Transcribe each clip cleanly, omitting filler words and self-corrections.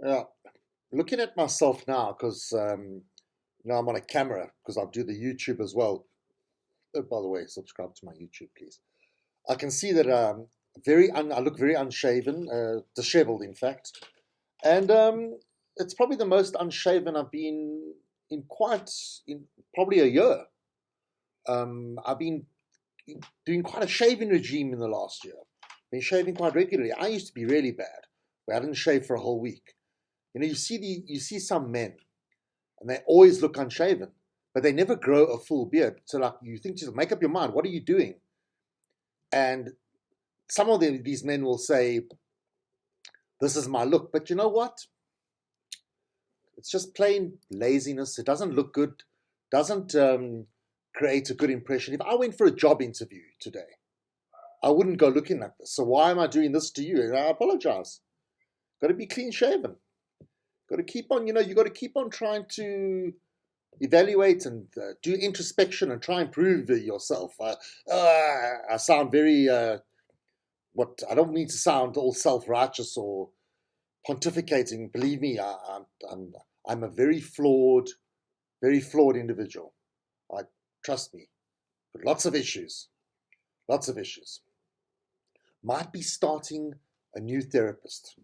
Yeah, looking at myself now because now I'm on a camera because I do the YouTube as well. Oh, by the way, subscribe to my YouTube, please. I can see that I look very unshaven, disheveled, in fact, and it's probably the most unshaven I've been in probably a year. I've been doing quite a shaving regime in the last year. Been shaving quite regularly. I used to be really bad, where I didn't shave for a whole week. You see some men, and they always look unshaven, but they never grow a full beard. So, like, you think, just make up your mind. What are you doing? And some of these men will say, "This is my look," but you know what? It's just plain laziness. It doesn't look good. Doesn't create a good impression. If I went for a job interview today, I wouldn't go looking like this. So why am I doing this to you? And I apologize. Got to be clean shaven. Got to keep on. You got to keep on trying to evaluate and do introspection and try and prove yourself. I sound very what I don't mean to sound all self-righteous or pontificating. Believe me, I'm a very flawed individual. I trust me, but lots of issues. Might be starting a new therapist.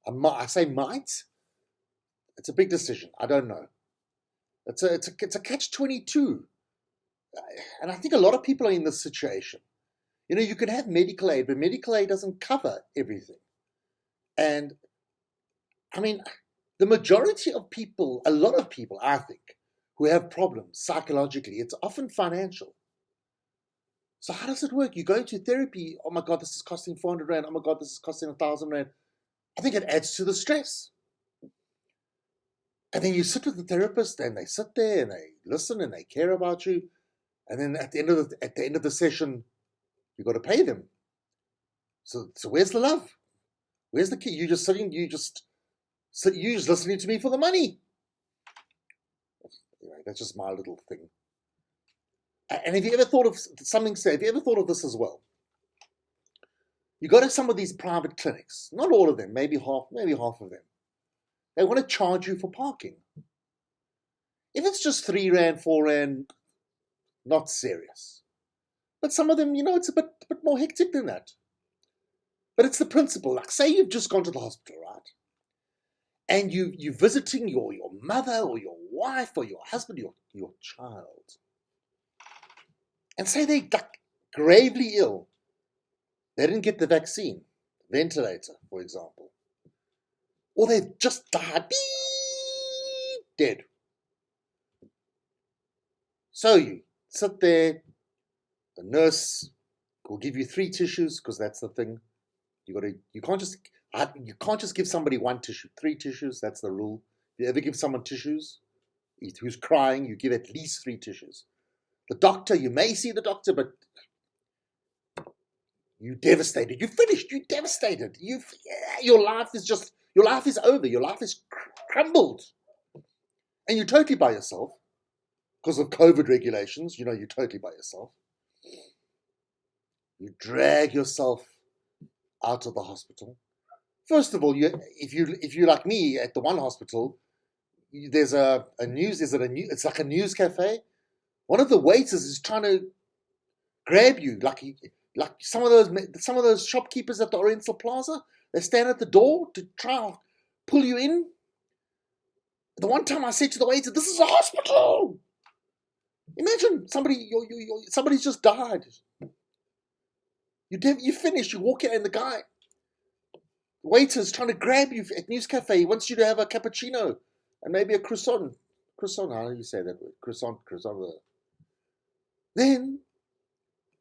I say might. It's a big decision. I don't know. It's a catch-22, and I think a lot of people are in this situation. You can have medical aid, but medical aid doesn't cover everything. And I mean, the majority of people, a lot of people, I think, who have problems psychologically, it's often financial. So how does it work? You go to therapy. Oh my God, this is costing 400 Rand. Oh my God, this is costing 1,000 Rand. I think it adds to the stress. And then you sit with the therapist, and they sit there and they listen and they care about you. And then at the end of the session, you got to pay them. So where's the love? Where's the key? You just listening to me for the money. Anyway, that's just my little thing. And have you ever thought of have you ever thought of this as well? You go to some of these private clinics, not all of them, maybe half of them. They want to charge you for parking. If it's just 3 Rand, 4 Rand, not serious. But some of them, it's a bit more hectic than that. But it's the principle. Like, say you've just gone to the hospital, right? And you're visiting your mother or your wife or your husband, your child. And say they're like gravely ill. They didn't get the vaccine, ventilator, for example. Or they've just died, dead. So you sit there, the nurse will give you 3 tissues, because that's the thing. You can't just give somebody 1 tissue, 3 tissues, that's the rule. If you ever give someone tissues who's crying, you give at least 3 tissues. The doctor, you may see the doctor, but you're devastated. You're finished. You're devastated. Your life is over. Your life is crumbled. And you're totally by yourself because of COVID regulations. You're totally by yourself. You drag yourself out of the hospital. First of all, if you're like me at the one hospital, there's it's like a news cafe. One of the waiters is trying to grab you, like some of those shopkeepers at the Oriental Plaza. They stand at the door to try and pull you in. The one time I said to the waiter, "This is a hospital." Imagine somebody's just died. You finish. You walk in, and the waiter's trying to grab you at News Cafe. He wants you to have a cappuccino and maybe a croissant. Croissant, how do you say that word? Croissant. Then,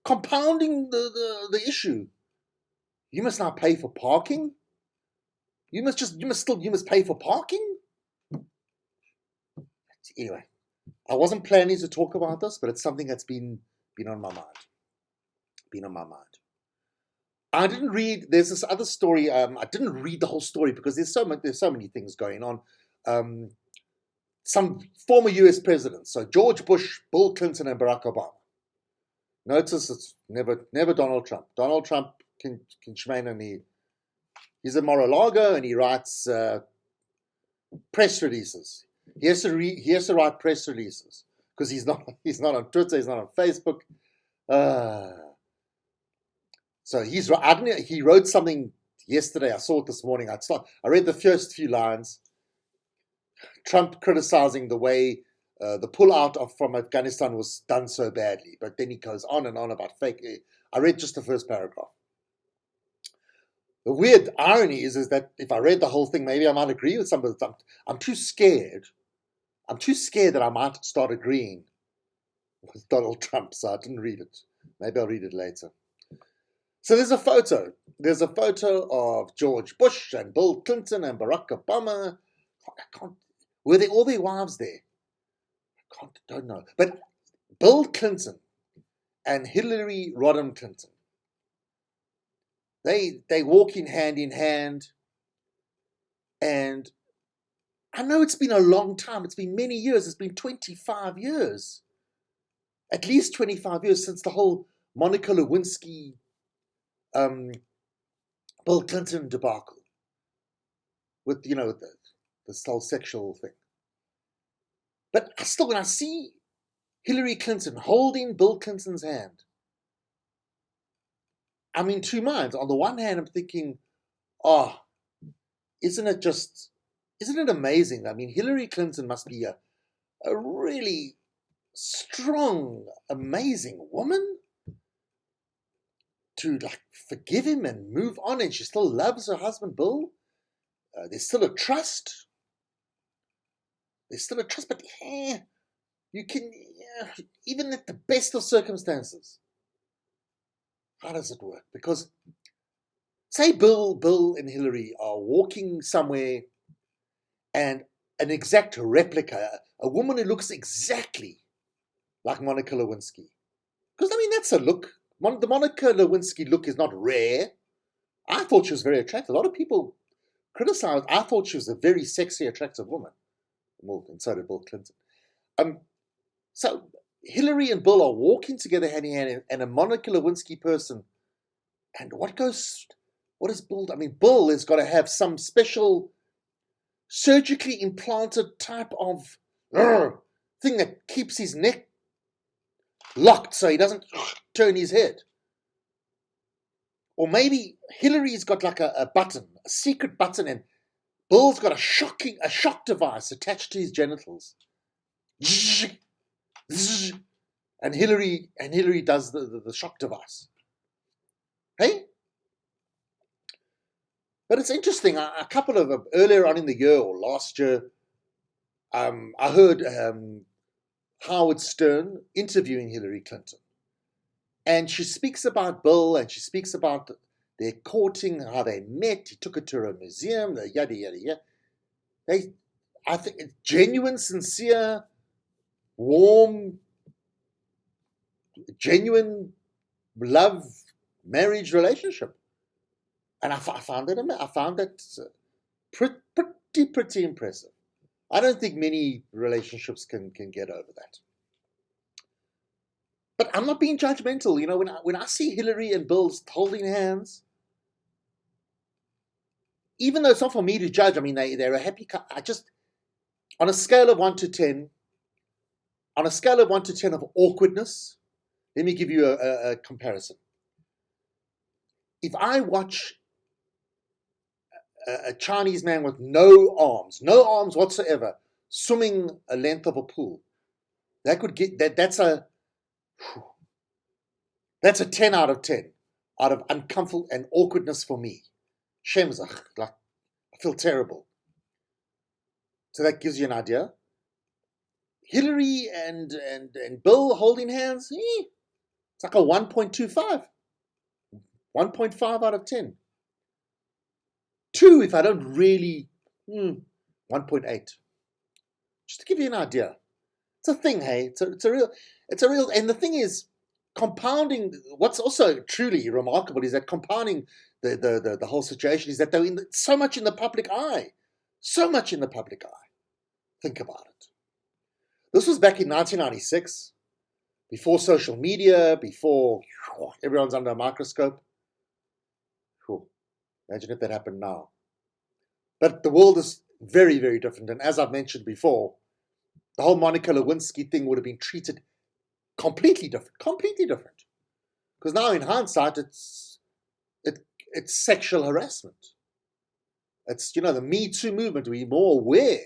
compounding the issue, you must now pay for parking. You must pay for parking. Anyway, I wasn't planning to talk about this, but it's something that's been on my mind. I didn't read. There's this other story. I didn't read the whole story because there's so many things going on. Some former U.S. presidents, so George Bush, Bill Clinton, and Barack Obama. Notice it's never Donald Trump. Donald Trump can shmain, and he's a Mar-a-Lago, and he writes press releases. He has to write press releases because he's not on Twitter, he's not on Facebook. So he wrote something yesterday. I saw it this morning. I read the first few lines. Trump criticizing the way the pullout from Afghanistan was done so badly, but then he goes on and on about fake. I read just the first paragraph. The weird irony is that if I read the whole thing, maybe I might agree with some of the. I'm too scared. I'm too scared that I might start agreeing with Donald Trump, so I didn't read it. Maybe I'll read it later. So there's a photo. There's a photo of George Bush and Bill Clinton and Barack Obama. Were they all their wives there? Don't know. But Bill Clinton and Hillary Rodham Clinton, they walking hand in hand. And I know it's been a long time. It's been many years. It's been 25 years. At least 25 years since the whole Monica Lewinsky, Bill Clinton debacle. With, this whole sexual thing. But still, when I see Hillary Clinton holding Bill Clinton's hand, I'm in two minds. On the one hand, I'm thinking, isn't it amazing? I mean, Hillary Clinton must be a really strong, amazing woman to forgive him and move on, and she still loves her husband, Bill. There's still a trust. But you can, even at the best of circumstances, how does it work? Because say Bill and Hillary are walking somewhere and an exact replica, a woman who looks exactly like Monica Lewinsky. Because, that's a look. The Monica Lewinsky look is not rare. I thought she was very attractive. A lot of people criticized. I thought she was a very sexy, attractive woman. Well, and so did Bill Clinton. So Hillary and Bill are walking together hand in hand, and a Monica Lewinsky person. And what is Bill? Bill has got to have some special surgically implanted type of thing that keeps his neck locked so he doesn't turn his head. Or maybe Hillary's got a button, a secret button, and Bill's got a shock device attached to his genitals. And Hillary does the shock device. Hey? But it's interesting. A couple of earlier on in the year or last year, I heard Howard Stern interviewing Hillary Clinton. And she speaks about Bill, and she speaks about their courting, how they met. He took her to a museum, yada, yada, yada. I think it's genuine, sincere, warm, genuine love, marriage relationship. And I found that pretty impressive. I don't think many relationships can get over that. But I'm not being judgmental. When I see Hillary and Bill holding hands, even though it's not for me to judge, they're a happy couple. On a scale of 1 to 10, of awkwardness, let me give you a comparison. If I watch a Chinese man with no arms whatsoever, swimming a length of a pool, that's a 10 out of 10 out of uncomfort and awkwardness for me. Shemzach, I feel terrible. So that gives you an idea. Hillary and Bill holding hands, it's like a 1.25. 1.5 out of 10. 2 if I don't really, 1.8. Just to give you an idea. It's a thing, hey? It's a real, and the thing is, compounding, what's also truly remarkable is that compounding the whole situation is that they're so much in the public eye. So much in the public eye. Think about it. This was back in 1996, before social media, before everyone's under a microscope. Imagine if that happened now. But the world is very, very different. And as I've mentioned before, the whole Monica Lewinsky thing would have been treated completely different. Because now in hindsight, it's sexual harassment. It's, the Me Too movement. We're more aware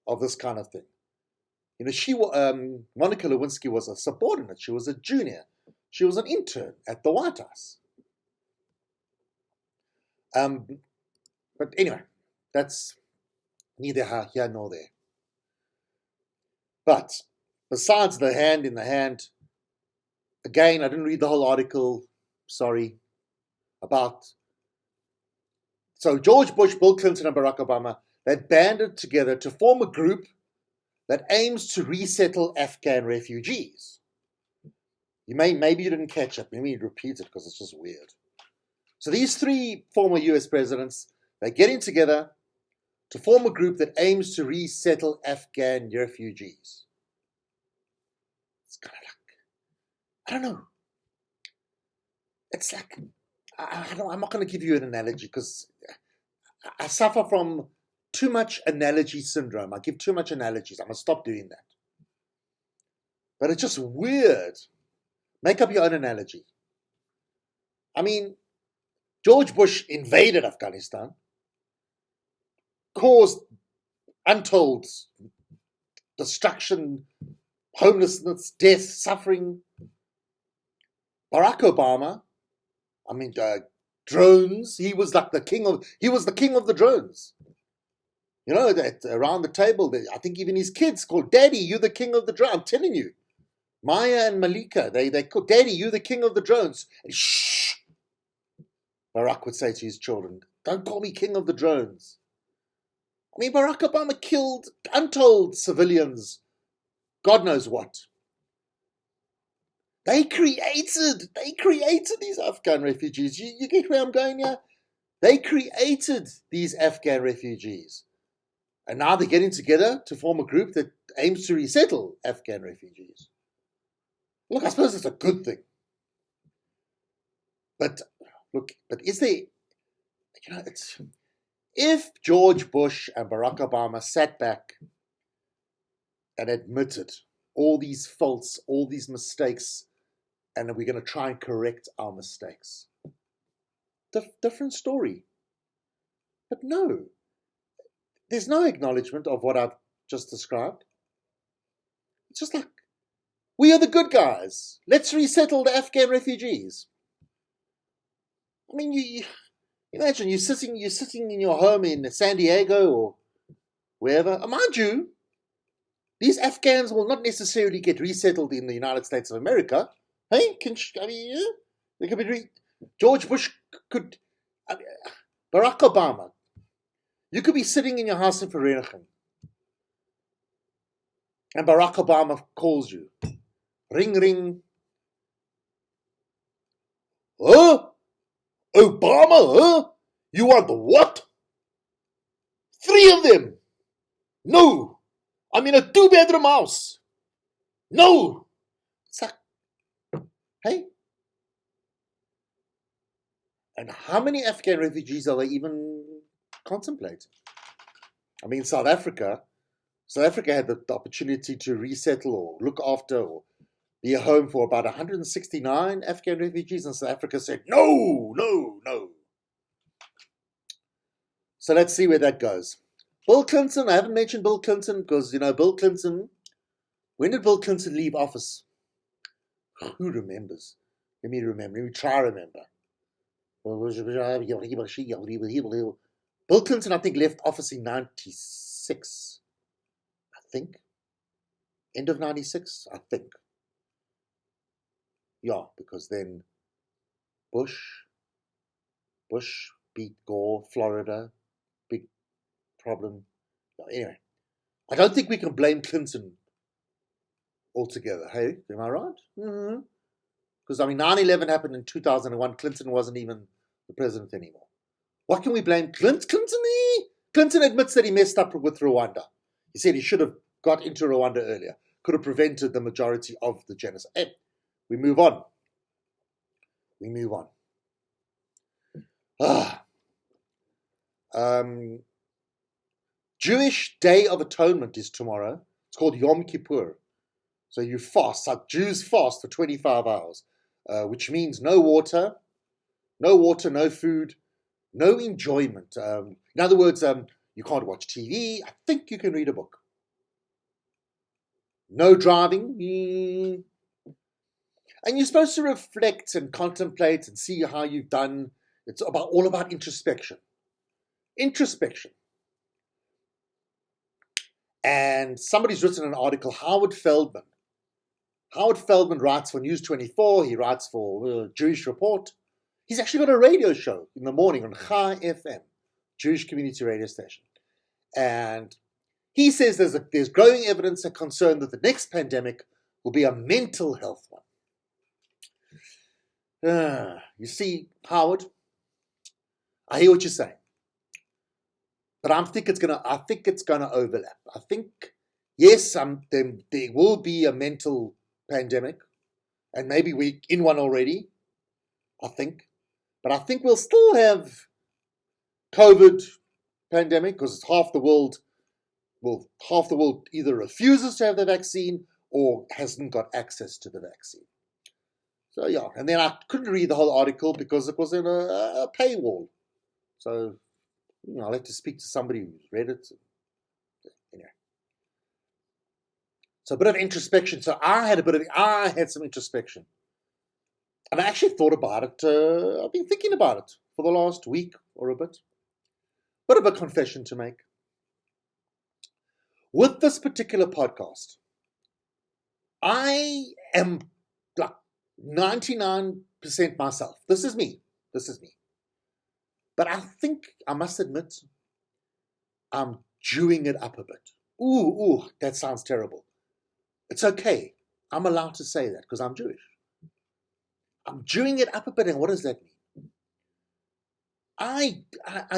of this kind of thing. Monica Lewinsky was a subordinate. She was a junior. She was an intern at the White House. But anyway, that's neither here nor there. But besides the hand in the hand, again, I didn't read the whole article, sorry, so George Bush, Bill Clinton, and Barack Obama, they banded together to form a group that aims to resettle Afghan refugees. Maybe you didn't catch it. Let me repeat it because it's just weird. So these three former US presidents, they're getting together to form a group that aims to resettle Afghan refugees. It's kind of like, I don't know. It's like, I'm not going to give you an analogy because I suffer from too much analogy syndrome. I give too much analogies. I'm going to stop doing that. But it's just weird. Make up your own analogy. I mean, George Bush invaded Afghanistan, caused untold destruction, homelessness, death, suffering. Barack Obama, drones. He was the king of the drones. That around the table, I think even his kids called Daddy, you're the king of the drones. I'm telling you. Maya and Malika, they call Daddy, you're the king of the drones. And shh, Barack would say to his children, don't call me king of the drones. Barack Obama killed untold civilians, God knows what. They created these Afghan refugees. You get where I'm going here? They created these Afghan refugees. And now they're getting together to form a group that aims to resettle Afghan refugees. Look, I suppose it's a good thing. But is there, if George Bush and Barack Obama sat back and admitted all these faults, all these mistakes, and we're going to try and correct our mistakes, different story. But no, there's no acknowledgement of what I've just described. It's just like, we are the good guys. Let's resettle the Afghan refugees. You imagine you're sitting in your home in San Diego or wherever. Mind you, these Afghans will not necessarily get resettled in the United States of America. Hey, they could be George Bush could, Barack Obama. You could be sitting in your house in Vereniging, and Barack Obama calls you. Ring, ring. Huh? Obama, huh? You want what? 3 of them. No. I'm in a 2-bedroom house. No. It's like, hey. And how many Afghan refugees are they even contemplating? South Africa had the opportunity to resettle or look after or be a home for about 169 Afghan refugees, and South Africa said, no. So let's see where that goes. Bill Clinton, I haven't mentioned Bill Clinton because, Bill Clinton, when did Bill Clinton leave office? Who remembers? Let me try to remember. Bill Clinton, I think, left office in 96. I think. End of 96, I think. Yeah, because then Bush beat Gore, Florida, big problem. Anyway, I don't think we can blame Clinton altogether. Hey, am I right? Mm-hmm. Because 9/11 happened in 2001. Clinton wasn't even the president anymore. What can we blame Clinton? Clinton admits that he messed up with Rwanda. He said he should have got into Rwanda earlier. Could have prevented the majority of the genocide. Hey, we move on. Jewish Day of Atonement is tomorrow. It's called Yom Kippur. So you fast, like Jews fast for 25 hours, which means no water, no food, no enjoyment. In other words, you can't watch TV. I think you can read a book. No driving. And you're supposed to reflect and contemplate and see how you've done. It's all about introspection. Introspection. And somebody's written an article, Howard Feldman. Howard Feldman writes for News 24. He writes for Jewish Report. He's actually got a radio show in the morning on Chai FM, Jewish community radio station. And he says there's growing evidence and concern that the next pandemic will be a mental health one. You see, Howard, I hear what you're saying, but I think it's gonna overlap. I think yes, there will be a mental pandemic, and maybe we're in one already. I think, but I think we'll still have COVID pandemic because half the world either refuses to have the vaccine or hasn't got access to the vaccine. So yeah, and then I couldn't read the whole article because it was in a paywall. So I'll have to speak to somebody who's read it. Anyway, so a bit of introspection. So I had some introspection, and I actually thought about it. I've been thinking about it for the last week or a bit. Bit of a confession to make. With this particular podcast, I am like 99% myself. This is me. But I think, I must admit, I'm Jewing it up a bit. Ooh, that sounds terrible. It's okay. I'm allowed to say that because I'm Jewish. I'm Jewing it up a bit, and what does that mean? I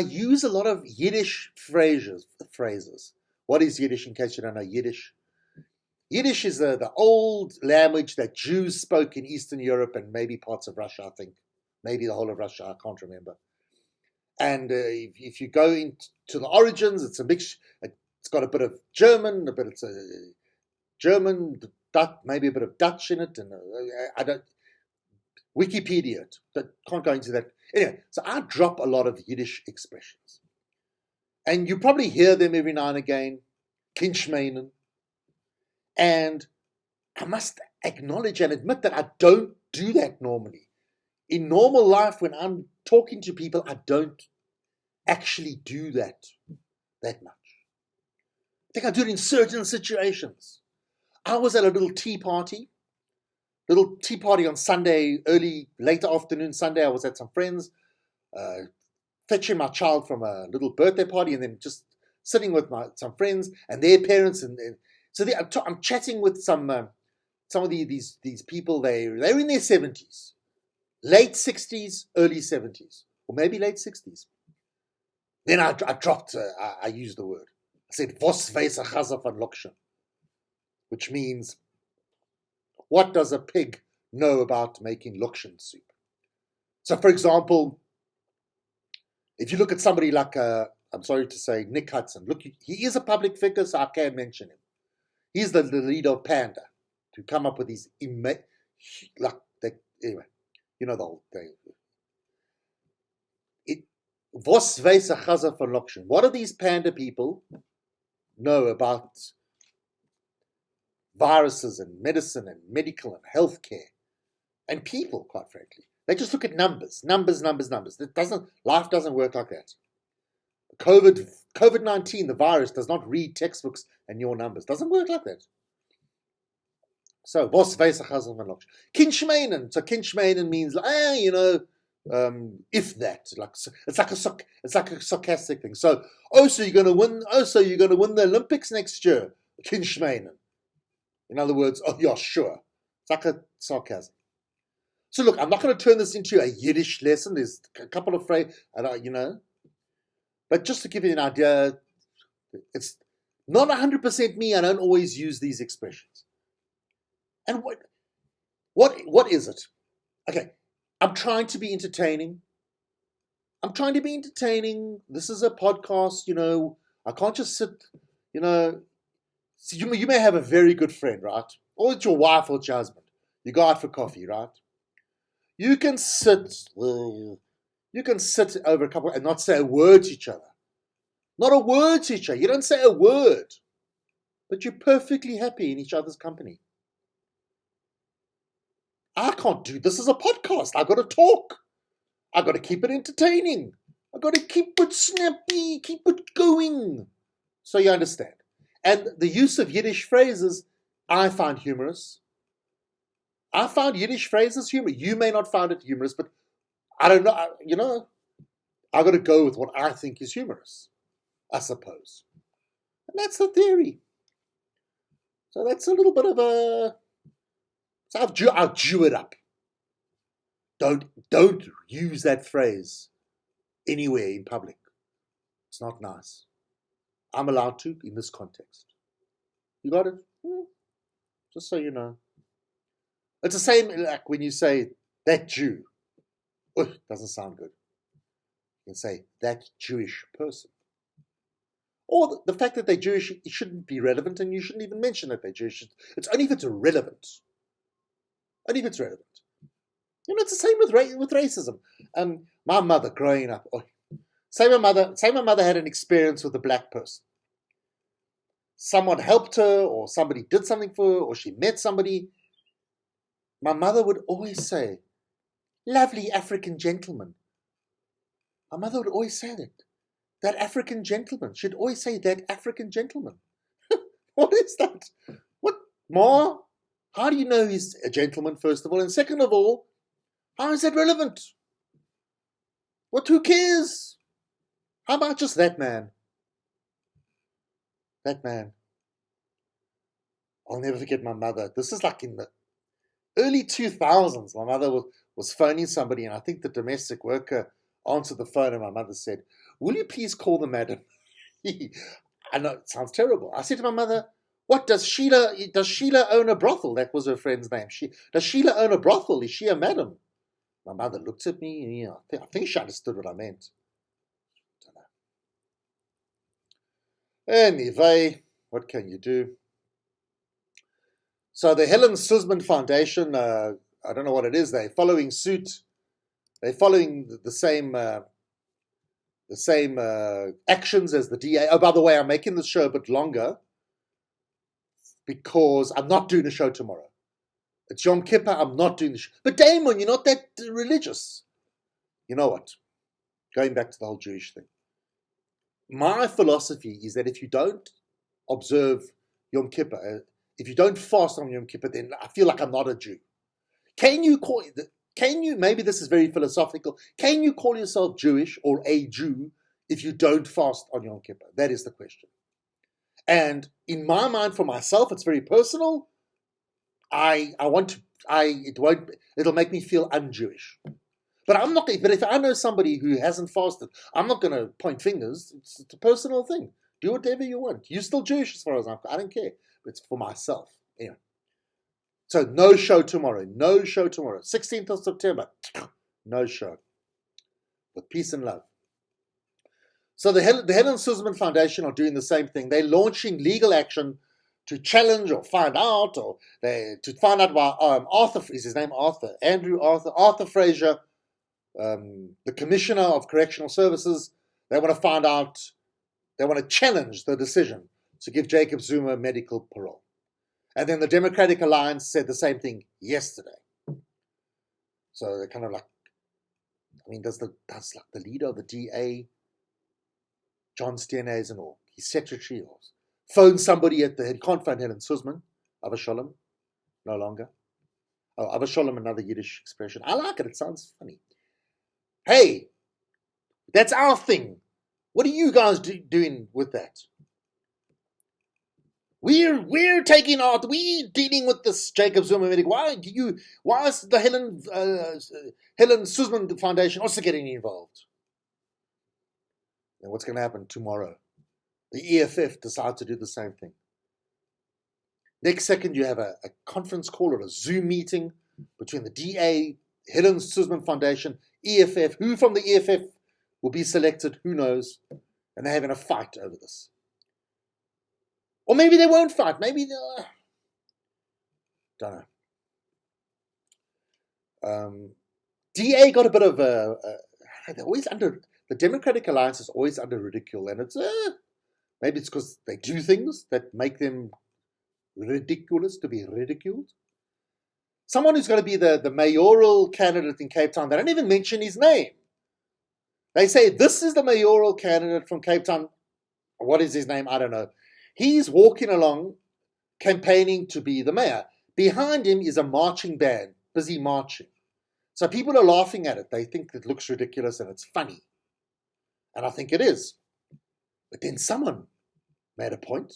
use a lot of Yiddish phrases. What is Yiddish, in case you don't know Yiddish? Yiddish is the old language that Jews spoke in Eastern Europe and maybe parts of Russia, I think. Maybe the whole of Russia, I can't remember. And if you go into the origins, it's a mix. It's got a bit of German, German, maybe a bit of Dutch in it, and I don't. Wikipedia, can't go into that. Anyway, so I drop a lot of Yiddish expressions, and you probably hear them every now and again, Kinchmeinen, and I must acknowledge and admit that I don't do that normally. In normal life, when I'm talking to people, I don't actually do that much. I think I do it in certain situations. I was at a little tea party on Sunday, late afternoon Sunday. I was at some friends, fetching my child from a little birthday party, and then just sitting with some friends and their parents, and so I'm chatting with some of these people. They're in their 70s, late 60s, early 70s, or maybe late 60s. Then I dropped. I used the word. I said, "Was weiß a Chaser von Lokschen," which means, what does a pig know about making Lokschen soup? So, for example, if you look at somebody like, I'm sorry to say, Nick Hudson, look, he is a public figure, so I can mention him. He's the leader of Panda, to come up with these, anyway, you know the whole thing. Was weiß a Chaser von Lokschen? What do these Panda people know about viruses and medicine and medical and healthcare and people, quite frankly? They just look at numbers. Life doesn't work like that. COVID-19, the virus, does not read textbooks and your numbers. Doesn't work like that. So, was weiß a Chaser von Lokschen? Kinchmeinen. So Kinchmeinen means, if that, it's like a sarcastic thing. So, so you're going to win the Olympics next year, Kinchmeinen. In other words, oh yeah, sure. It's like a sarcasm. So look, I'm not going to turn this into a Yiddish lesson. There's a couple of phrases, but just to give you an idea, it's not 100% me. I don't always use these expressions. And what is it? Okay, I'm trying to be entertaining. This is a podcast, I can't just sit, you know. You may have a very good friend, right? Or it's your wife or it's your husband. You go out for coffee, right? You can sit over a couple and not say a word to each other. Not a word to each other. You don't say a word. But you're perfectly happy in each other's company. I can't do this as a podcast. I've got to talk. I've got to keep it entertaining. I've got to keep it snappy, keep it going. So you understand. And the use of Yiddish phrases, I find humorous. I found Yiddish phrases humorous. You may not find it humorous, but I don't know. I've got to go with what I think is humorous, I suppose. And that's the theory. So that's a little bit of a... So I'll Jew it up. Don't use that phrase anywhere in public. It's not nice. I'm allowed to in this context. You got it? Just so you know. It's the same like when you say, that Jew. Doesn't sound good. You can say, that Jewish person. Or the fact that they're Jewish, it shouldn't be relevant, and you shouldn't even mention that they're Jewish. It's only if it's relevant. Only if it's relevant. You know, it's the same with racism. My mother growing up, say my mother had an experience with a black person. Someone helped her, or somebody did something for her, or she met somebody. My mother would always say, lovely African gentleman. My mother would always say that. That African gentleman. She'd always say that African gentleman. What is that? What? Ma? How do you know he's a gentleman, first of all? And second of all, how is that relevant? Who cares? How about just that man? That man. I'll never forget my mother. This is like in the early 2000s. My mother was phoning somebody, and I think the domestic worker answered the phone, and my mother said, will you please call the madam? I know, it sounds terrible. I said to my mother, what, does Sheila own a brothel? That was her friend's name. Does Sheila own a brothel? Is she a madam? My mother looked at me, and I think she understood what I meant. Anyway, what can you do? So the Helen Suzman Foundation, I don't know what it is, they're following suit. They're following the same actions as the DA. Oh, by the way, I'm making this show a bit longer because I'm not doing a show tomorrow. It's Yom Kippur, I'm not doing the show. But Damon, you're not that religious. You know what? Going back to the whole Jewish thing. My philosophy is that if you don't observe Yom Kippur, if you don't fast on Yom Kippur, then I feel like I'm not a Jew. Maybe this is very philosophical, can you call yourself Jewish or a Jew if you don't fast on Yom Kippur? That is the question. And in my mind, for myself, it's very personal. It'll make me feel un-Jewish. But if I know somebody who hasn't fasted, I'm not going to point fingers. It's a personal thing. Do whatever you want. You're still Jewish as far as I don't care. But it's for myself. Anyway. So no show tomorrow. 16th of September. No show. With peace and love. So the Helen Suzman Foundation are doing the same thing. They're launching legal action to challenge or find out, why Arthur, is his name Arthur? Arthur Fraser, the Commissioner of Correctional Services, they want to find out, they want to challenge the decision to give Jacob Zuma medical parole. And then the Democratic Alliance said the same thing yesterday. So they're kind of like, does the leader of the DA, John Steenhuisen, or his secretary, or phone somebody at the head, can't phone Helen Suzman, Avasholem, no longer. Oh, Avasholem, another Yiddish expression. I like it, it sounds funny. Hey, that's our thing. What are you guys doing with that? We're dealing with this Jacob Zuma medical. Why is the Helen Suzman Foundation also getting involved? And what's going to happen tomorrow? The EFF decide to do the same thing. Next second, you have a conference call or a Zoom meeting between the DA, Helen Suzman Foundation, EFF. Who from the EFF will be selected? Who knows? And they're having a fight over this. Or maybe they won't fight. Maybe they'll... Don't know. DA got a bit of they're always under... The Democratic Alliance is always under ridicule. And it's... maybe it's because they do things that make them ridiculous to be ridiculed. Someone who's going to be the mayoral candidate in Cape Town, they don't even mention his name. They say, this is the mayoral candidate from Cape Town. What is his name? I don't know. He's walking along, campaigning to be the mayor. Behind him is a marching band, busy marching. So people are laughing at it. They think it looks ridiculous and it's funny. And I think it is. But then someone made a point.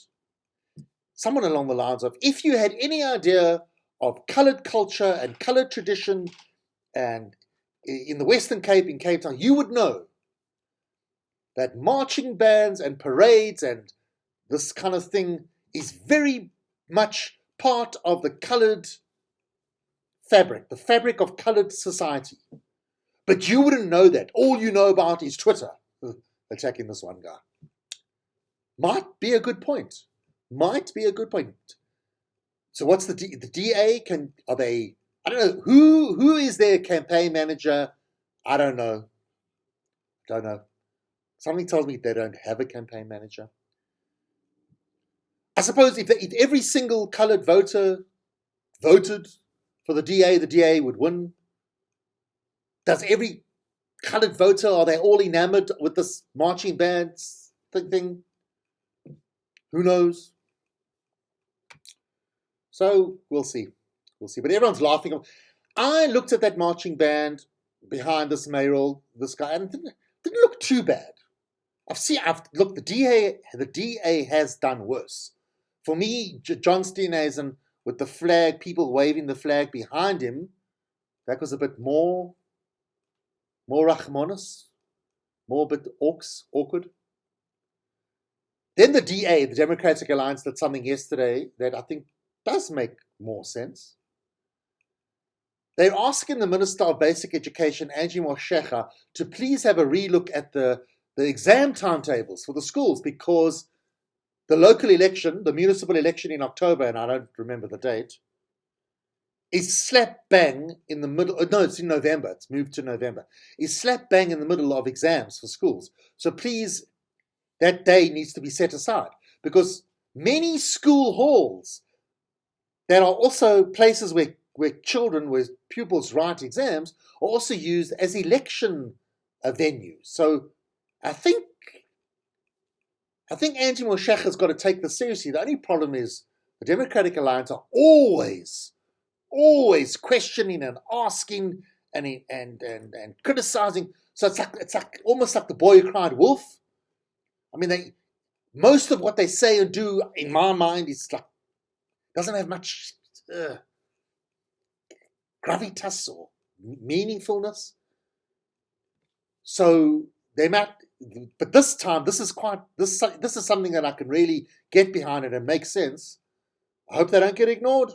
Someone along the lines of, if you had any idea of coloured culture and coloured tradition and in the Western Cape, in Cape Town, you would know that marching bands and parades and this kind of thing is very much part of the coloured fabric, the fabric of coloured society. But you wouldn't know that. All you know about is Twitter. Attacking this one guy. Might be a good point. Might be a good point. So what's the DA? Are they? I don't know. Who is their campaign manager? I don't know. Don't know. Something tells me they don't have a campaign manager. I suppose if every single coloured voter voted for the DA would win. Does every coloured voter, are they all enamored with this marching bands thing? Who knows? So we'll see. We'll see. But everyone's laughing. I looked at that marching band behind this mayoral, this guy, and it didn't look too bad. Look, the DA has done worse. For me, John Steenhuisen with the flag, people waving the flag behind him, that was a bit more Rachmanis, more a bit awkward. Then the DA, the Democratic Alliance, did something yesterday that I think does make more sense. They're asking the Minister of Basic Education, Angie Motshekga, to please have a relook at the exam timetables for the schools, because the local election, the municipal election in October, and I don't remember the date, is slap bang in the middle. No, it's in November. It's moved to November. Is slap bang in the middle of exams for schools. So please, that day needs to be set aside, because many school halls that are also places where pupils write exams are also used as election venues. So I think Angie Motshekga's got to take this seriously. The only problem is the Democratic Alliance are always questioning and asking and criticizing. So it's like almost like the boy who cried wolf. I mean, most of what they say and do, in my mind, is like doesn't have much gravitas or meaningfulness. So they might. But this time, this is something that I can really get behind it and make sense. I hope they don't get ignored.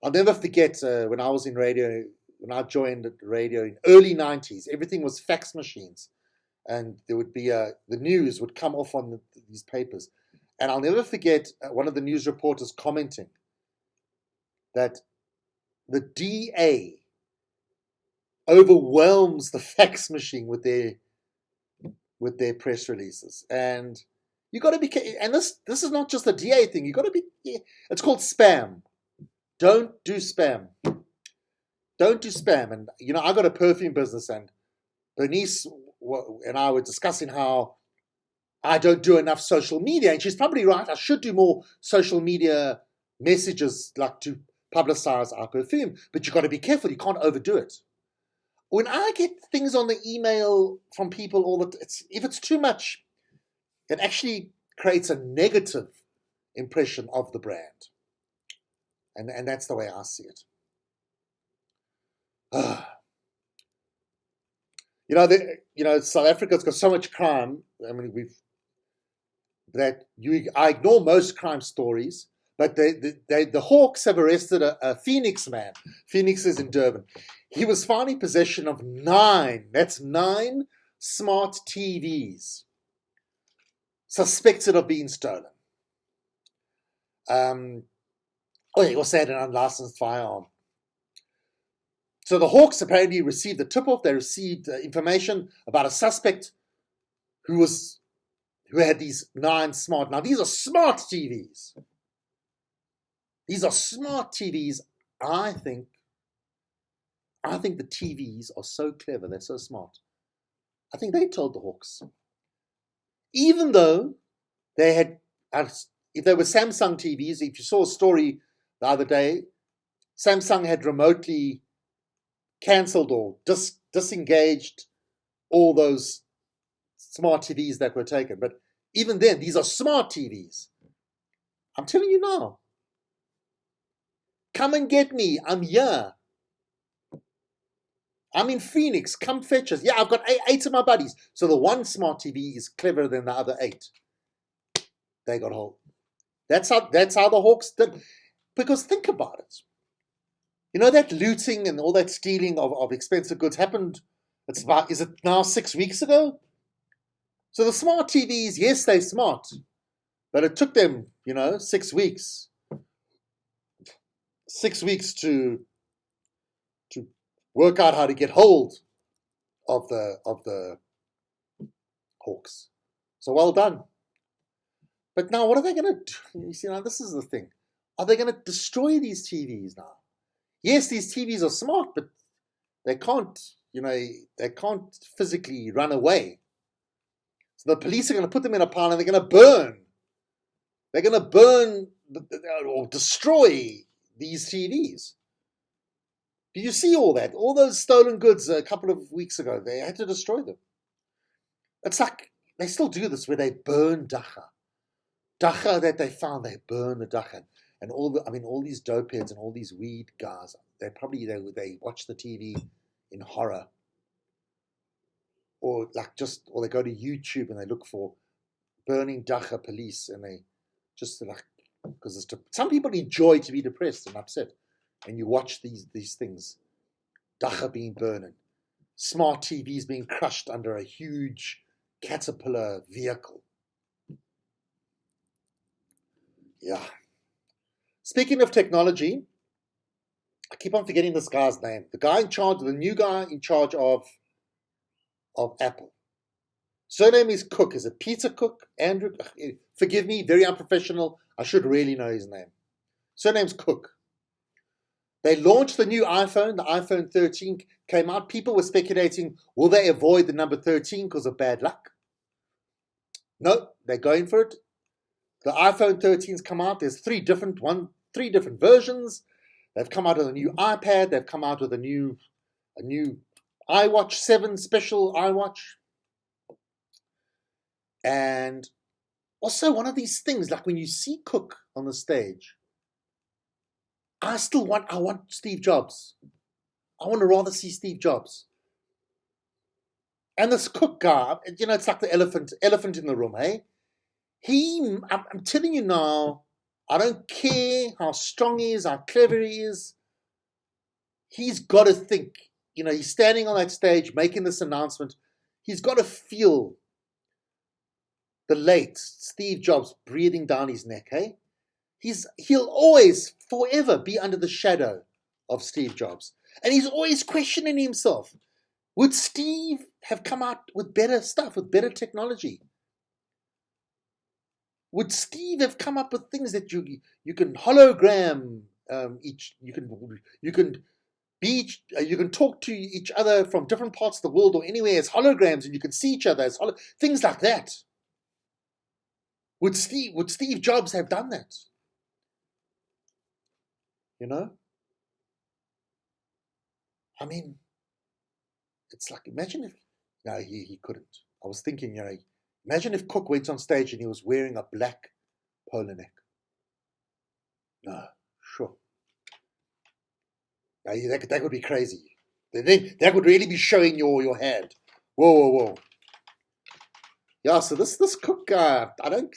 I'll never forget when I was in radio, when I joined the radio in early 90s, everything was fax machines. And there would be the news would come off on these papers. And I'll never forget one of the news reporters commenting that the DA overwhelms the fax machine with their press releases, and you got to be. And this is not just a DA thing. You got to be. It's called spam. Don't do spam. Don't do spam. And I got a perfume business, and Bernice and I were discussing how I don't do enough social media, and she's probably right. I should do more social media messages, like to publicize our perfume. But you got to be careful. You can't overdo it. When I get things on the email from people, if it's too much, it actually creates a negative impression of the brand. And that's the way I see it. South Africa's got so much crime. I mean, I ignore most crime stories, but the Hawks have arrested a Phoenix man. Phoenix is in Durban. He was found in possession of 9 smart TVs, suspected of being stolen. He also had an unlicensed firearm. So the Hawks apparently received the tip-off. They received information about a suspect who had these 9 smart. Now these are smart TVs. These are smart TVs. I think the TVs are so clever. They're so smart. I think they told the Hawks, even though they had, if they were Samsung TVs, if you saw a story the other day, Samsung had remotely cancelled or disengaged all those smart TVs that were taken. But even then, these are smart TVs. I'm telling you now. Come and get me. I'm here. I'm in Phoenix. Come fetch us. Yeah, I've got 8 of my buddies. So the one smart TV is cleverer than the other 8. They got hold. That's how the Hawks did. Because think about it. You know, that looting and all that stealing of expensive goods happened, is it now 6 weeks ago? So the smart TVs, yes, they're smart. But it took them, 6 weeks. 6 weeks to work out how to get hold of the Hawks. So well done. But now what are they going to do? You see, now this is the thing. Are they going to destroy these TVs now? Yes, these TVs are smart, but they can't, they can't physically run away. So the police are going to put them in a pile and they're going to burn. They're going to burn or destroy these TVs. Did you see all that? All those stolen goods a couple of weeks ago, they had to destroy them. It's like they still do this where they burn dacha. Dacha that they found, they burn the dacha. And all these dopeheads and all these weed guys, they watch the TV in horror. Or they go to YouTube and they look for burning dacha police, and they just because some people enjoy to be depressed and upset. And you watch these things, dacha being burned, smart TVs being crushed under a huge caterpillar vehicle. Yeah. Speaking of technology, I keep on forgetting this guy's name. The new guy in charge of Apple. Surname is Cook. Is it Peter Cook? Andrew? Forgive me, very unprofessional. I should really know his name. Surname's Cook. They launched the new iPhone. The iPhone 13 came out. People were speculating, will they avoid the number 13 because of bad luck? No, they're going for it. The iPhone 13's come out. There's three different versions. They've come out with a new iPad. They've come out with a new iWatch 7 special iWatch. And also one of these things, like when you see Cook on the stage, I want Steve Jobs. I want to rather see Steve Jobs. And this Cook guy, it's like the elephant in the room, hey? I'm telling you now, I don't care how strong he is, how clever he is. He's got to think, he's standing on that stage making this announcement. He's got to feel the late Steve Jobs breathing down his neck, hey? He'll always, forever be under the shadow of Steve Jobs. And he's always questioning himself. Would Steve have come out with better stuff, with better technology? Would Steve have come up with things that you can hologram you can talk to each other from different parts of the world or anywhere as holograms, and you can see each other as things like that? Would Steve Jobs have done that? I mean, it's like, imagine if, no, he couldn't. I was thinking, imagine if Cook went on stage and he was wearing a black polo neck. No, sure. Now, that would be crazy. Then that would really be showing your hand. Whoa. Yeah, so this Cook guy, I don't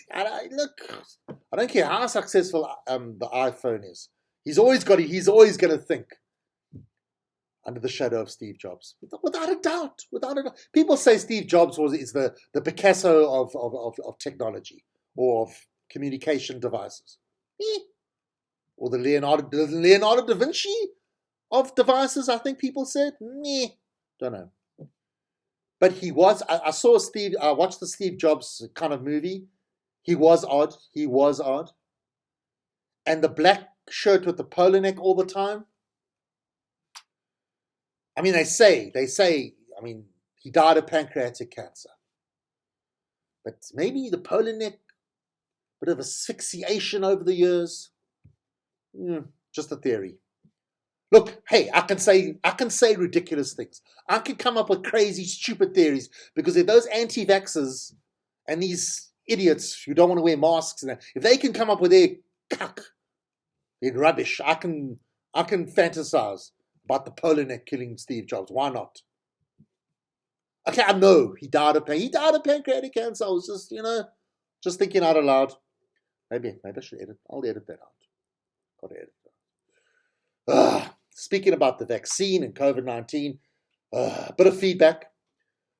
care how successful the iPhone is. He's always going to think under the shadow of Steve Jobs, without a doubt. People say Steve Jobs is the Picasso of technology or of communication devices. Eh. Or the Leonardo da Vinci of devices, I think people said. Meh. Don't know. But he was, I watched the Steve Jobs kind of movie. He was odd. He was odd. And the black shirt with the polo neck all the time. I mean, they say, I mean, he died of pancreatic cancer. But maybe the polo neck, bit of asphyxiation over the years. Just a theory. Look, hey, I can say ridiculous things. I can come up with crazy, stupid theories because if those anti-vaxxers and these idiots who don't want to wear masks, if they can come up with their rubbish, I can fantasize about the polo neck killing Steve Jobs. Why not? Okay, I know he died of pancreatic cancer. I was just thinking out aloud. Maybe I should edit. I'll edit that out. Got to edit that. Speaking about the vaccine and COVID-19, a bit of feedback.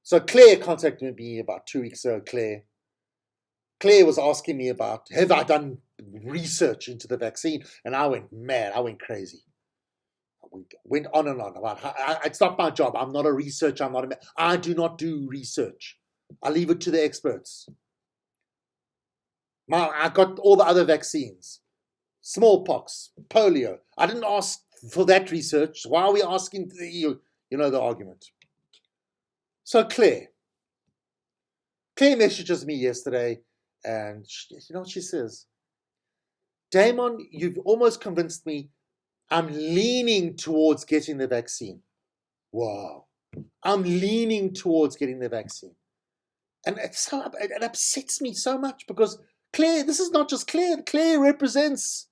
So Claire contacted me about 2 weeks ago. Claire was asking me about, have I done research into the vaccine? And I went mad. I went crazy. I went on and on about how it's not my job. I'm not a researcher. I do not do research. I leave it to the experts. I got all the other vaccines. Smallpox, polio. I didn't ask for that research. Why are we asking the argument? So Claire messages me yesterday, and you know what she says? Damon, you've almost convinced me. I'm leaning towards getting the vaccine. Wow. I'm leaning towards getting the vaccine. And it upsets me so much because Claire, this is not just Claire. Claire represents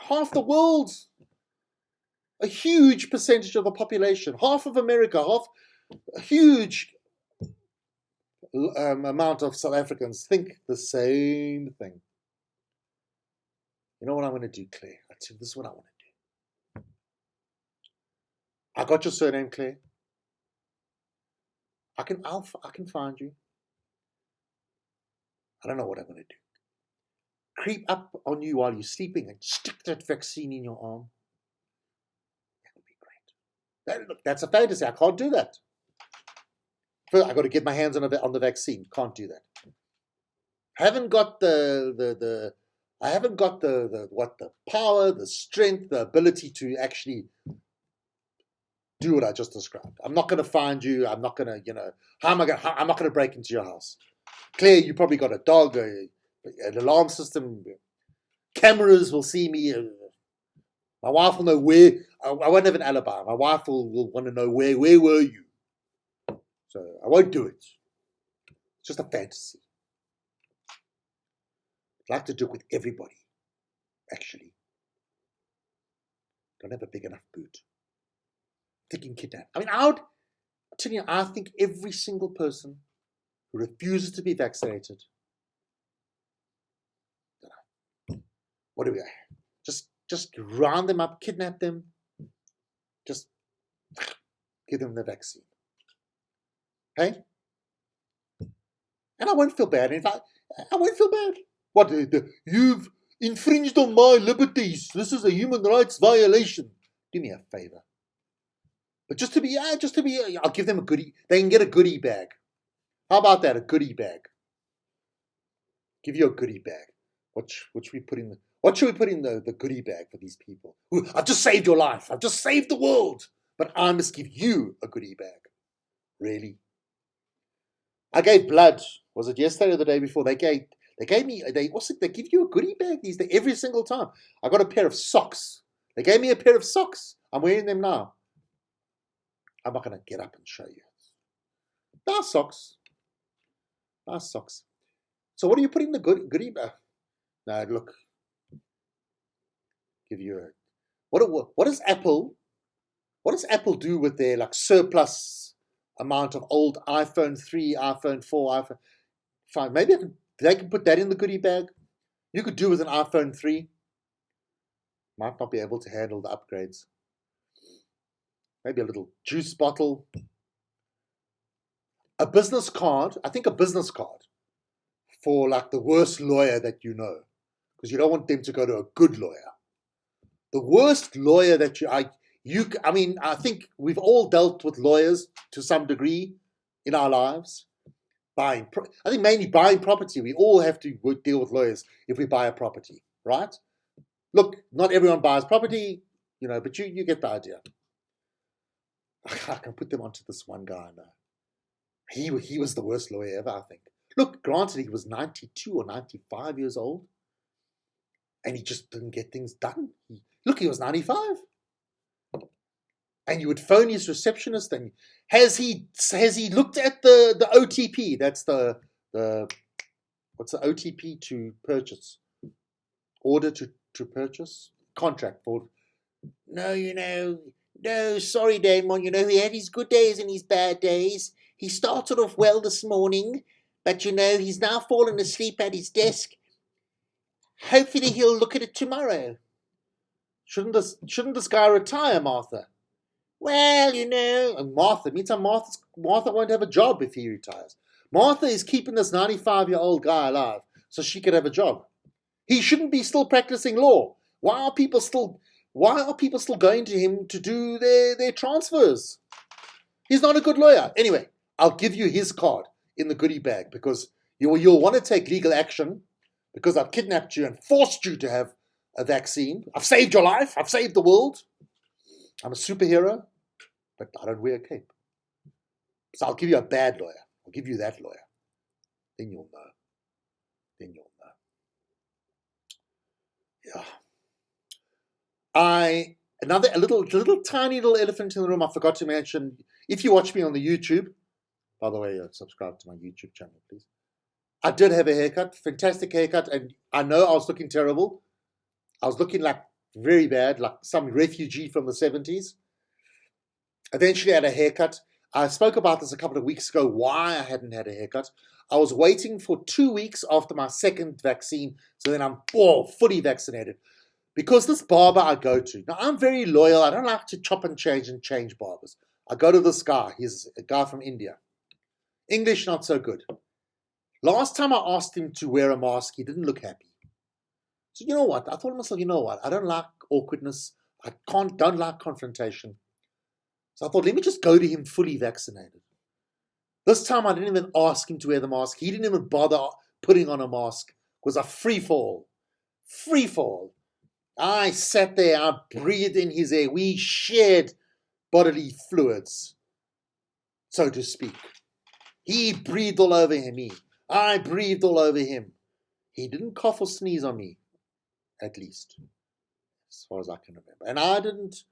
half the world, a huge percentage of the population, half of America, a huge amount of South Africans think the same thing. You know what I'm going to do, Claire? This is what I want to do. I got your surname, Claire. I can find you. I don't know what I'm going to do. Creep up on you while you're sleeping and stick that vaccine in your arm. That would be great. That's a fantasy. I can't do that. First, I got to get my hands on the vaccine. Can't do that. I haven't got the power, the strength, the ability to actually do what I just described. I'm not going to find you. I'm not going to, I'm not going to break into your house. Claire, you probably got a dog, an alarm system, cameras will see me. My wife will know where. I won't have an alibi. My wife will want to know where were you. So I won't do it. It's just a fantasy. I'd like to do it with everybody, actually. Don't have a big enough boot. Thinking kidnap. I mean, I'm telling you, I think every single person who refuses to be vaccinated, what do we just round them up, kidnap them, just give them the vaccine. Hey? And I won't feel bad. In fact, I won't feel bad. What? You've infringed on my liberties. This is a human rights violation. Do me a favor. But just to be, I'll give them a goodie. They can get a goodie bag. How about that? A goodie bag. Give you a goodie bag. What should we put in the goodie bag for these people? I've just saved your life. I've just saved the world. But I must give you a goodie bag. Really? I gave blood. Was it yesterday or the day before? They give you a goodie bag these days every single time. I got a pair of socks. They gave me a pair of socks. I'm wearing them now. I'm not going to get up and show you. Nice socks. Nice socks. So what do you put in the goodie bag? No, look. Give you a... What does Apple do with their surplus amount of old iPhone 3, iPhone 4, iPhone 5? Maybe they can put that in the goodie bag. You could do with an iPhone 3. Might not be able to handle the upgrades. Maybe a little juice bottle. A business card. I think a business card for the worst lawyer that you know. because you don't want them to go to a good lawyer. The worst lawyer that I think we've all dealt with lawyers to some degree in our lives. I think mainly buying property, we all have to deal with lawyers if we buy a property, right? Look, not everyone buys property, but you get the idea. I can put them onto this one guy now. He was the worst lawyer ever, I think. Look, granted, he was 92 or 95 years old, and he just didn't get things done. He was 95. And you would phone his receptionist, and has he looked at the OTP? That's the what's the OTP to purchase? Order to purchase? Contract for. No, sorry, Damon. He had his good days and his bad days. He started off well this morning, but he's now fallen asleep at his desk. Hopefully he'll look at it tomorrow. Shouldn't this guy retire, Martha? Well, and Martha won't have a job if he retires. Martha is keeping this 95-year-old guy alive so she could have a job. He shouldn't be still practicing law. Why are people still going to him to do their transfers? He's not a good lawyer. Anyway, I'll give you his card in the goodie bag because you'll want to take legal action because I've kidnapped you and forced you to have a vaccine. I've saved your life. I've saved the world. I'm a superhero. But I don't wear a cape. So I'll give you a bad lawyer. I'll give you that lawyer. Then you'll know. Yeah. A little tiny little elephant in the room I forgot to mention. If you watch me on the YouTube, by the way, subscribe to my YouTube channel, please. I did have a haircut, fantastic haircut, and I know I was looking terrible. I was looking like very bad, like some refugee from the 70s. Eventually I had a haircut. I spoke about this a couple of weeks ago, why I hadn't had a haircut. I was waiting for 2 weeks after my second vaccine, so then I'm fully vaccinated. Because this barber I go to, now I'm very loyal. I don't like to chop and change barbers. I go to this guy. He's a guy from India. English, not so good. Last time I asked him to wear a mask, he didn't look happy. So you know what? I thought to myself, I don't like awkwardness. Don't like confrontation. So I thought, let me just go to him fully vaccinated. This time I didn't even ask him to wear the mask. He didn't even bother putting on a mask. It was a free fall. Free fall. I sat there, I breathed in his air. We shared bodily fluids, so to speak. He breathed all over me. I breathed all over him. He didn't cough or sneeze on me, at least, as far as I can remember. And I didn't.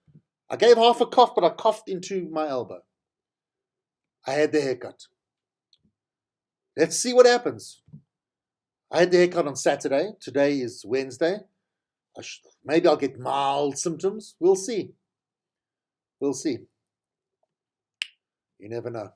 I gave half a cough, but I coughed into my elbow. I had the haircut. Let's see what happens. I had the haircut on Saturday. Today is Wednesday. Maybe I'll get mild symptoms. We'll see. We'll see. You never know.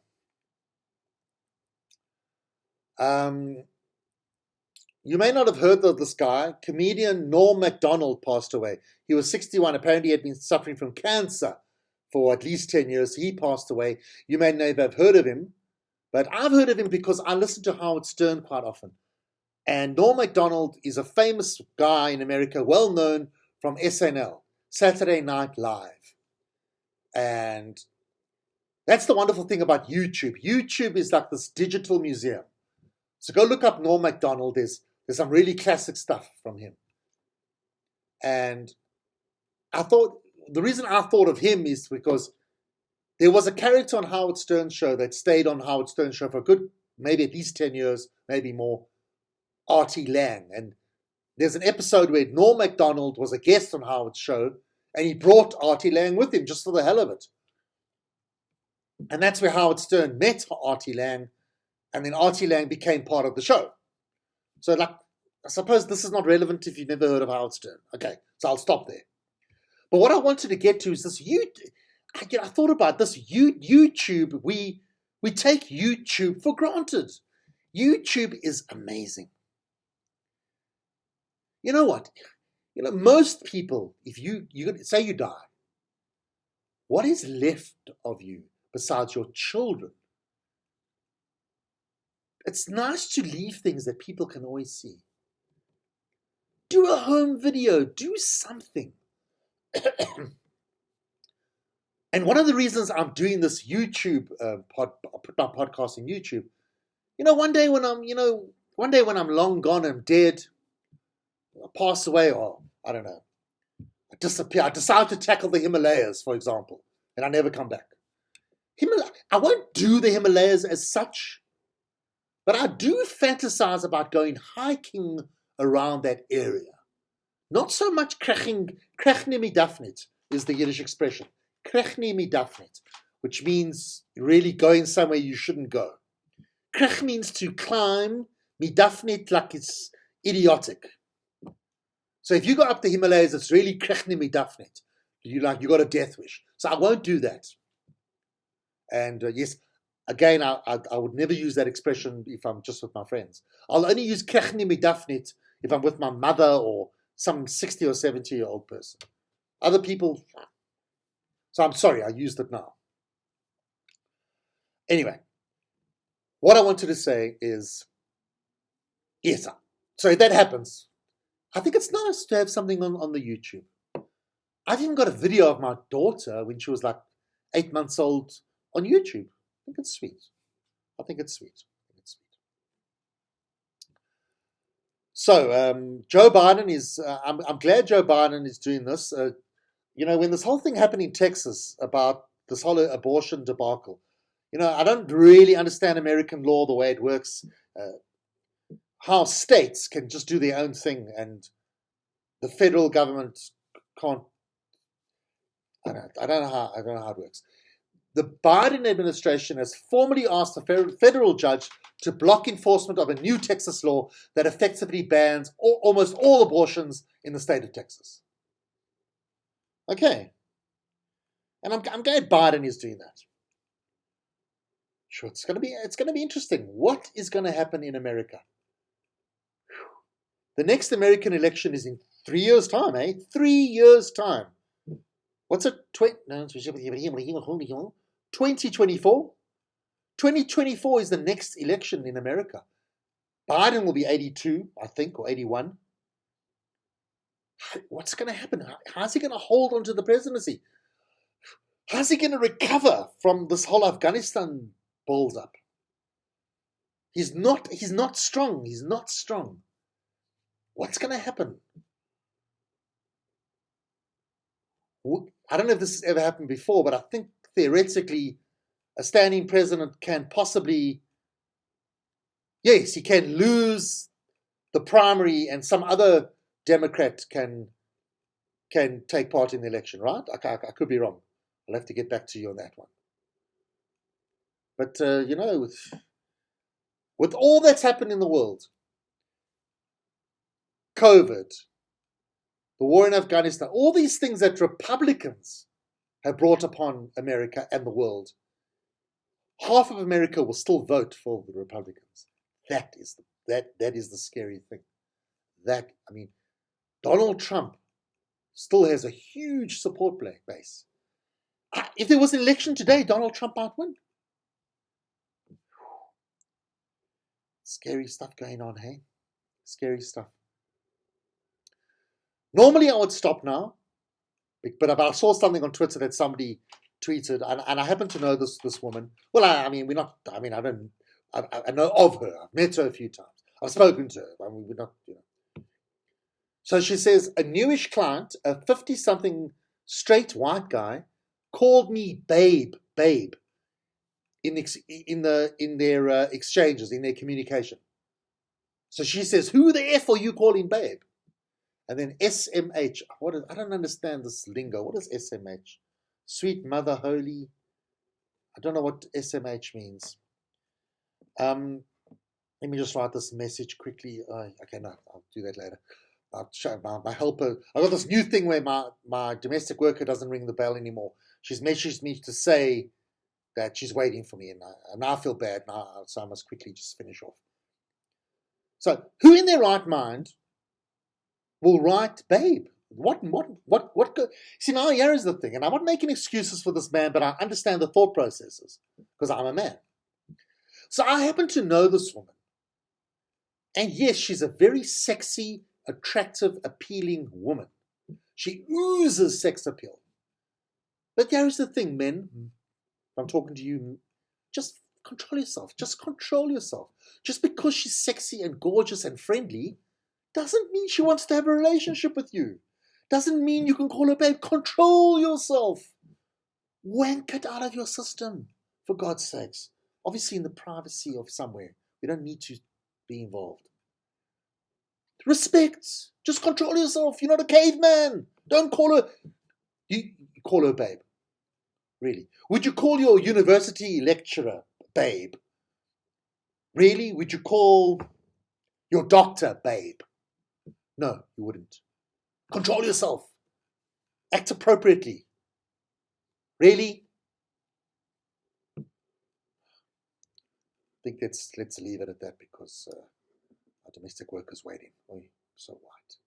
You may not have heard of this guy. Comedian Norm Macdonald passed away. He was 61. Apparently he had been suffering from cancer for at least 10 years. He passed away. You may never have heard of him, but I've heard of him because I listen to Howard Stern quite often. And Norm Macdonald is a famous guy in America, well known from SNL, Saturday Night Live. And that's the wonderful thing about YouTube. YouTube is like this digital museum. So go look up Norm Macdonald. There's some really classic stuff from him. And the reason I thought of him is because there was a character on Howard Stern's show that stayed on Howard Stern's show for a good, maybe at least 10 years, maybe more, Artie Lang. And there's an episode where Norm Macdonald was a guest on Howard's show, and he brought Artie Lang with him just for the hell of it. And that's where Howard Stern met Artie Lang, and then Artie Lang became part of the show. So, I suppose this is not relevant if you've never heard of Howard Stern. Okay, so I'll stop there. But what I wanted to get to is this. I thought about this YouTube. We take YouTube for granted. YouTube is amazing. You know what? Most people, if you say you die, what is left of you besides your children? It's nice to leave things that people can always see. Do a home video. Do something. And one of the reasons I'm doing this YouTube put my podcast in YouTube, one day when I'm long gone and dead, I pass away, or I don't know, I disappear. I decide to tackle the Himalayas, for example, and I never come back. I won't do the Himalayas as such, but I do fantasize about going hiking around that area. Not so much krechni mi dafnit is the Yiddish expression. Krechni mi dafnit, which means really going somewhere you shouldn't go. Krech means to climb, mi dafnit like it's idiotic. So if you go up the Himalayas, it's really krechni mi dafnit. You got a death wish. So I won't do that. And yes, again, I would never use that expression if I'm just with my friends. I'll only use krechni mi dafnit if I'm with my mother or some 60 or 70-year-old person. Other people, so I'm sorry, I used it now. Anyway, what I wanted to say is, yes, so if that happens, I think it's nice to have something on the YouTube. I've even got a video of my daughter when she was like 8 months old on YouTube. I think it's sweet. So Joe Biden is, I'm glad Joe Biden is doing this. When this whole thing happened in Texas about this whole abortion debacle, I don't really understand American law, the way it works, how states can just do their own thing and the federal government can't. I don't know how it works. The Biden administration has formally asked a federal judge to block enforcement of a new Texas law that effectively bans almost all abortions in the state of Texas. Okay. And I'm glad Biden is doing that. Sure, it's going to be interesting. What is going to happen in America? The next American election is in 3 years' time, 3 years' time. What's it? 2024? 2024 is the next election in America. Biden will be 82, I think, or 81. What's going to happen? How's he going to hold on to the presidency? How's he going to recover from this whole Afghanistan build-up? He's not strong. He's not strong. What's going to happen? I don't know if this has ever happened before, but I think theoretically a standing president can possibly, yes, he can lose the primary and some other Democrat can take part in the election, right? I could be wrong. I'll have to get back to you on that one. But, with all that's happened in the world, COVID, the war in Afghanistan, all these things that Republicans have brought upon America and the world, half of America will still vote for the Republicans. That is the scary thing. Donald Trump still has a huge support base. If there was an election today, Donald Trump might win. Scary stuff going on, hey? Scary stuff. Normally I would stop now, but I saw something on Twitter that somebody tweeted, and I happen to know this woman. Well, I know of her. I've met her a few times. I've spoken to her. We're not, So she says, a newish client, a 50-something straight white guy, called me babe, in their exchanges, in their communication. So she says, who the F are you calling babe? And then SMH. I don't understand this lingo. What is SMH? Sweet Mother Holy. I don't know what SMH means. Let me just write this message quickly. Okay, no, I'll do that later. I'll show my helper. I've got this new thing where my domestic worker doesn't ring the bell anymore. She's messaged me to say that she's waiting for me, and now I feel bad now, so I must quickly just finish off. So, who in their right mind will write babe? What? See, now here is the thing, and I'm not making excuses for this man, but I understand the thought processes, because I'm a man. So I happen to know this woman. And yes, she's a very sexy, attractive, appealing woman. She oozes sex appeal. But here's the thing, men. I'm talking to you. Just control yourself. Just control yourself. Just because she's sexy and gorgeous and friendly doesn't mean she wants to have a relationship with you. Doesn't mean you can call her babe. Control yourself. Wank it out of your system, for God's sakes. Obviously in the privacy of somewhere. We don't need to be involved. Respect. Just control yourself. You're not a caveman. Don't call her. You call her babe. Really? Would you call your university lecturer babe? Really? Would you call your doctor babe? No, you wouldn't. Control yourself. Act appropriately. Really? I think let's leave it at that because our domestic worker's waiting. Oh, so white.